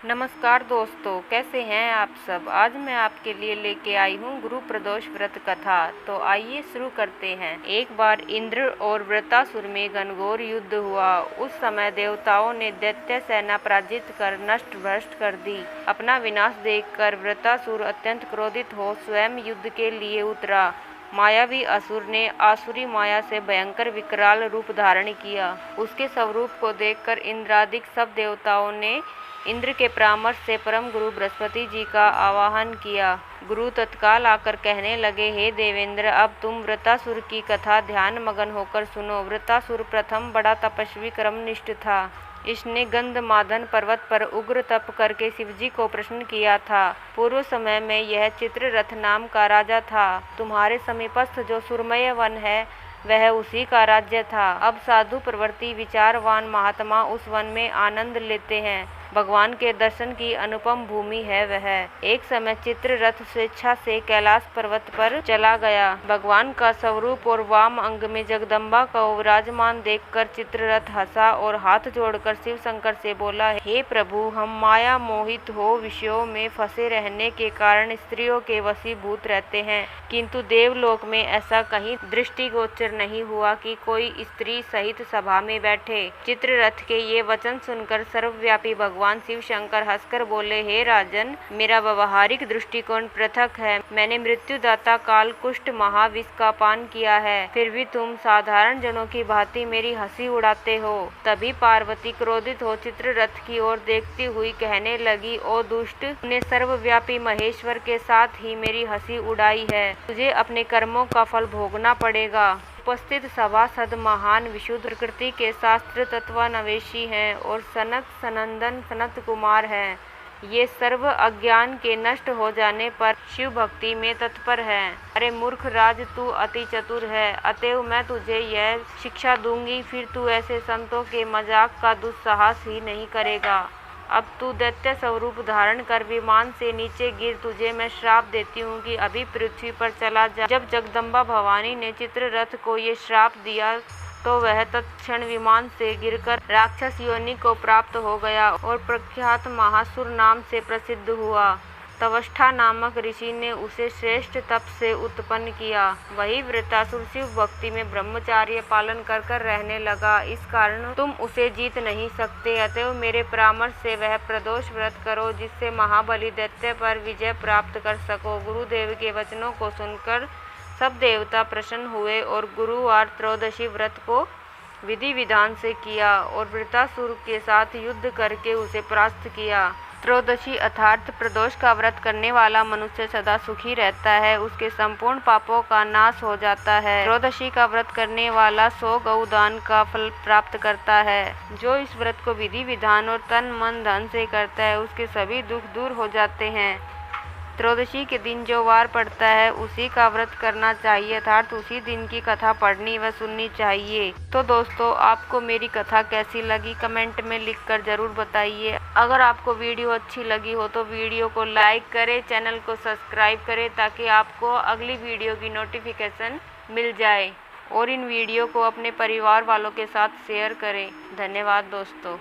नमस्कार दोस्तों, कैसे हैं आप सब। आज मैं आपके लिए लेके आई हूँ गुरु प्रदोष व्रत कथा। तो आइए शुरू करते हैं। एक बार इंद्र और वृत्रासुर में घनघोर युद्ध हुआ। उस समय देवताओं ने दैत्य सेना पराजित कर नष्ट भ्रष्ट कर दी। अपना विनाश देखकर वृत्रासुर अत्यंत क्रोधित हो स्वयं युद्ध के लिए उतरा। मायावी असुर ने आसुरी माया से भयंकर विकराल रूप धारण किया। उसके स्वरूप को देखकर इंद्रादिक सब देवताओं ने इंद्र के परामर्श से परम गुरु बृहस्पति जी का आवाहन किया। गुरु तत्काल आकर कहने लगे, हे देवेंद्र, अब तुम वृत्रासुर की कथा ध्यान मगन होकर सुनो। वृत्रासुर प्रथम बड़ा तपस्वी कर्मनिष्ठ था। इसने गंधमादन पर्वत पर उग्र तप करके शिवजी को प्रसन्न किया था। पूर्व समय में यह चित्ररथ नाम का राजा था। तुम्हारे समीपस्थ जो सुरमय वन है वह उसी का राज्य था। अब साधु प्रवृत्ति विचारवान महात्मा उस वन में आनंद लेते हैं। भगवान के दर्शन की अनुपम भूमि है वह। एक समय चित्ररथ स्वेच्छा से कैलाश पर्वत पर चला गया। भगवान का स्वरूप और वाम अंग में जगदम्बा को विराजमान देखकर चित्ररथ हंसा और हाथ जोड़कर शिव शंकर से बोला, हे प्रभु, हम माया मोहित हो विषयों में फंसे रहने के कारण स्त्रियों के वशीभूत रहते हैं, किंतु देवलोक में ऐसा कहीं दृष्टिगोचर नहीं हुआ कि कोई स्त्री सहित सभा में बैठे। चित्ररथ के ये वचन सुनकर सर्वव्यापी भगवान शिव शंकर हंसकर बोले, हे राजन, मेरा व्यवहारिक दृष्टिकोण पृथक है। मैंने मृत्युदाता काल कुष्ठ महाविष का पान किया है, फिर भी तुम साधारण जनों की भांति मेरी हंसी उड़ाते हो। तभी पार्वती क्रोधित हो चित्ररथ की ओर देखती हुई कहने लगी, ओ दुष्ट, तूने सर्वव्यापी महेश्वर के साथ ही मेरी हंसी उड़ाई है। तुझे अपने कर्मों का फल भोगना पड़ेगा। उपस्थित सभासद महान विशुद्ध प्रकृति के शास्त्र तत्वान्वेषी हैं और सनत सनंदन सनत कुमार हैं। ये सर्व अज्ञान के नष्ट हो जाने पर शिव भक्ति में तत्पर हैं। अरे मूर्ख राज, तू अति चतुर है, अतएव मैं तुझे यह शिक्षा दूंगी, फिर तू ऐसे संतों के मजाक का दुस्साहस ही नहीं करेगा। अब तू दैत्य स्वरूप धारण कर विमान से नीचे गिर। तुझे मैं श्राप देती हूँ कि अभी पृथ्वी पर चला जा। जब जगदम्बा भवानी ने चित्ररथ को ये श्राप दिया तो वह तत्क्षण विमान से गिरकर राक्षस योनि को प्राप्त हो गया और प्रख्यात महासुर नाम से प्रसिद्ध हुआ। तवस्था नामक ऋषि ने उसे श्रेष्ठ तप से उत्पन्न किया। वही वृत्रासुर शिव भक्ति में ब्रह्मचार्य पालन कर कर रहने लगा। इस कारण तुम उसे जीत नहीं सकते। अतएव मेरे परामर्श से वह प्रदोष व्रत करो, जिससे महाबली दैत्य पर विजय प्राप्त कर सको। गुरुदेव के वचनों को सुनकर सब देवता प्रसन्न हुए और गुरुवार त्रयोदशी व्रत को विधि विधान से किया और वृत्रासुर के साथ युद्ध करके उसे परास्त किया। त्रयोदशी अर्थात प्रदोष का व्रत करने वाला मनुष्य सदा सुखी रहता है, उसके संपूर्ण पापों का नाश हो जाता है। त्रयोदशी का व्रत करने वाला 100 गौदान का फल प्राप्त करता है। जो इस व्रत को विधि विधान और तन मन धन से करता है, उसके सभी दुख दूर हो जाते हैं। त्रयोदशी के दिन जो वार पड़ता है उसी का व्रत करना चाहिए, अर्थात उसी दिन की कथा पढ़नी व सुननी चाहिए। तो दोस्तों, आपको मेरी कथा कैसी लगी कमेंट में लिखकर जरूर बताइए। अगर आपको वीडियो अच्छी लगी हो तो वीडियो को लाइक करें, चैनल को सब्सक्राइब करें ताकि आपको अगली वीडियो की नोटिफिकेशन मिल जाए और इन वीडियो को अपने परिवार वालों के साथ शेयर करें। धन्यवाद दोस्तों।